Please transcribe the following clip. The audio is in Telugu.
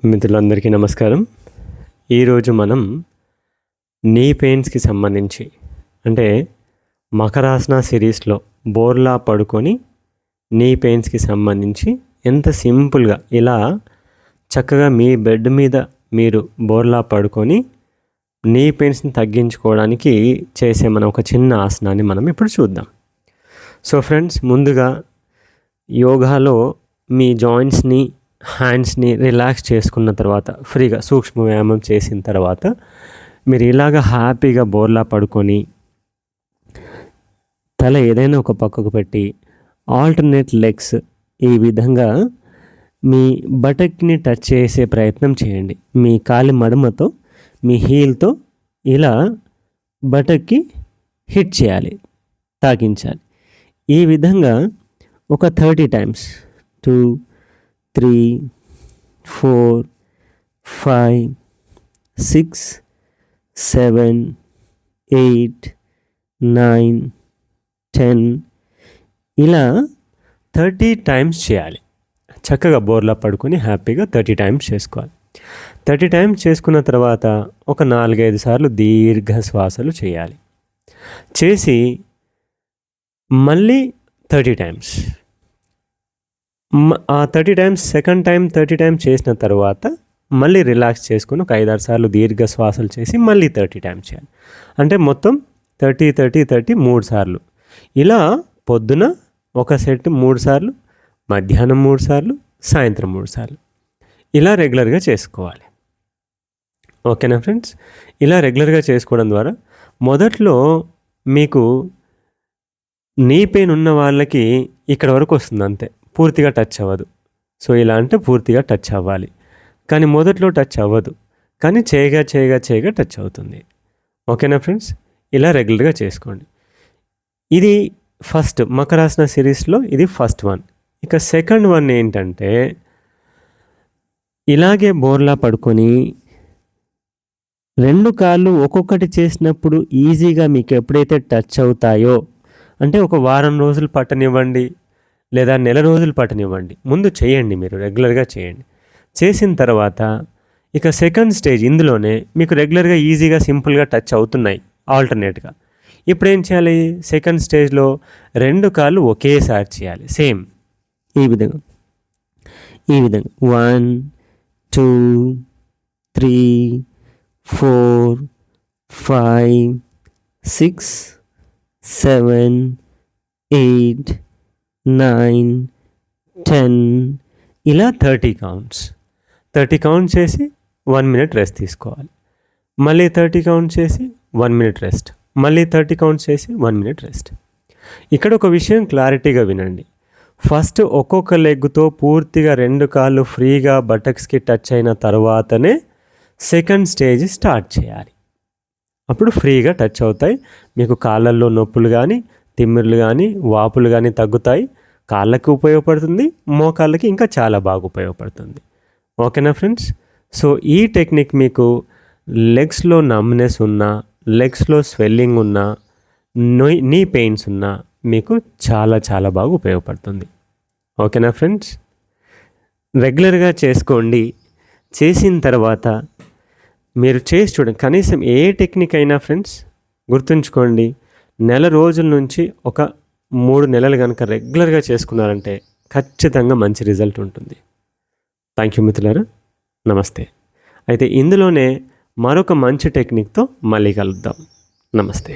మిత్రులందరికీ నమస్కారం. ఈరోజు మనం నీ పెయిన్స్కి సంబంధించి అంటే మకరాసన సిరీస్లో బోర్లా పడుకొని నీ పెయిన్స్కి సంబంధించి ఎంత సింపుల్గా ఇలా చక్కగా మీ బెడ్ మీద మీరు బోర్లా పడుకొని నీ పెయిన్స్ని తగ్గించుకోవడానికి చేసే ఒక చిన్న ఆసనాన్ని మనం ఇప్పుడు చూద్దాం. సో ఫ్రెండ్స్, ముందుగా యోగాలో మీ జాయింట్స్ని హ్యాండ్స్ని రిలాక్స్ చేసుకున్న తర్వాత ఫ్రీగా సూక్ష్మ వ్యాయామం చేసిన తర్వాత మీరు ఇలాగ హ్యాపీగా బోర్లా పడుకొని తల ఏదైనా ఒక పక్కకు పెట్టి ఆల్టర్నేట్ లెగ్స్ ఈ విధంగా మీ బటక్ని టచ్ చేసే ప్రయత్నం చేయండి. మీ కాలి మడమతో మీ హీల్తో ఇలా బటక్కి హిట్ చేయాలి, తాకించాలి. ఈ విధంగా ఒక 30 టైమ్స్ 2 3 4 5 6 7 8 9 10 ఇలా 30 టైమ్స్ చేయాలి. చక్కగా బోర్లా పడుకొని హ్యాపీగా 30 టైమ్స్ చేసుకోవాలి. 30 టైమ్స్ చేసుకున్న తర్వాత ఒక 4-5 సార్లు దీర్ఘ శ్వాసలు చేయాలి. చేసి మళ్ళీ 30 టైమ్స్, ఆ 30 టైమ్స్ సెకండ్ టైం 30 టైమ్స్ చేసిన తర్వాత మళ్ళీ రిలాక్స్ చేసుకుని ఒక 5-6 సార్లు దీర్ఘ శ్వాసలు చేసి మళ్ళీ 30 టైమ్స్ చేయాలి. అంటే మొత్తం 30 30 30 3 సార్లు. ఇలా పొద్దున ఒక సెట్ 3 సార్లు, మధ్యాహ్నం 3 సార్లు, సాయంత్రం 3 సార్లు ఇలా రెగ్యులర్గా చేసుకోవాలి. ఓకేనా ఫ్రెండ్స్? ఇలా రెగ్యులర్గా చేసుకోవడం ద్వారా మొదట్లో మీకు నీ పెయిన్ ఉన్న వాళ్ళకి ఇక్కడ వరకు వస్తుంది, అంతే, పూర్తిగా టచ్ అవ్వదు. సో ఇలా అంటే పూర్తిగా టచ్ అవ్వాలి, కానీ మొదట్లో టచ్ అవ్వదు, కానీ చేయగా టచ్ అవుతుంది. ఓకేనా ఫ్రెండ్స్? ఇలా రెగ్యులర్గా చేసుకోండి. ఇది ఫస్ట్ మకరాసన సిరీస్లో ఇది ఫస్ట్ వన్. ఇక సెకండ్ వన్ ఏంటంటే ఇలాగే బోర్లా పడుకొని 2 కాళ్ళు ఒక్కొక్కటి చేసినప్పుడు ఈజీగా మీకు ఎప్పుడైతే టచ్ అవుతాయో, అంటే ఒక వారం రోజులు పట్టనివ్వండి లేదా నెల రోజులు పట్టనివ్వండి, ముందు చేయండి, మీరు రెగ్యులర్గా చేయండి. చేసిన తర్వాత ఇక సెకండ్ స్టేజ్ ఇందులోనే మీకు రెగ్యులర్గా ఈజీగా సింపుల్గా టచ్ అవుతున్నాయి ఆల్టర్నేట్గా. ఇప్పుడు ఏం చేయాలి? సెకండ్ స్టేజ్లో 2 కాళ్ళు ఒకేసారి చేయాలి. సేమ్ ఈ విధంగా 1 2 3 4 5 6 7 8 9 10 ఇలా 30 కౌంట్స్. 30 కౌంట్ చేసి 1 మినిట్ రెస్ట్ తీసుకోవాలి. మళ్ళీ 30 కౌంట్ చేసి 1 మినిట్ రెస్ట్, మళ్ళీ 30 కౌంట్ చేసి 1 మినిట్ రెస్ట్. ఇక్కడ ఒక విషయం క్లారిటీగా వినండి. ఫస్ట్ ఒక్కొక్క లెగ్తో పూర్తిగా 2 కాళ్ళు ఫ్రీగా బటక్స్కి టచ్ అయిన తర్వాతనే సెకండ్ స్టేజ్ స్టార్ట్ చేయాలి. అప్పుడు ఫ్రీగా టచ్ అవుతాయి. మీకు కాళ్ళల్లో నొప్పులు కానీ తిమ్మిర్లు కానీ వాపులు కానీ తగ్గుతాయి. కాళ్ళకి ఉపయోగపడుతుంది, మోకాళ్ళకి ఇంకా చాలా బాగా ఉపయోగపడుతుంది. ఓకేనా ఫ్రెండ్స్? సో ఈ టెక్నిక్ మీకు లెగ్స్లో నమ్నెస్ ఉన్నా, లెగ్స్లో స్వెల్లింగ్ ఉన్నా, నీ పెయిన్స్ ఉన్నా మీకు చాలా చాలా బాగా ఉపయోగపడుతుంది. ఓకేనా ఫ్రెండ్స్? రెగ్యులర్గా చేసుకోండి. చేసిన తర్వాత మీరు చేసి చూడండి. కనీసం ఏ టెక్నిక్ అయినా ఫ్రెండ్స్ గుర్తుంచుకోండి, నెల రోజుల నుంచి ఒక 3 నెలలు కనుక రెగ్యులర్గా చేసుకున్నారంటే ఖచ్చితంగా మంచి రిజల్ట్ ఉంటుంది. థ్యాంక్ యూ మిత్రులారా, నమస్తే. అయితే ఇందులోనే మరొక మంచి టెక్నిక్తో మళ్ళీ కలుద్దాం. నమస్తే.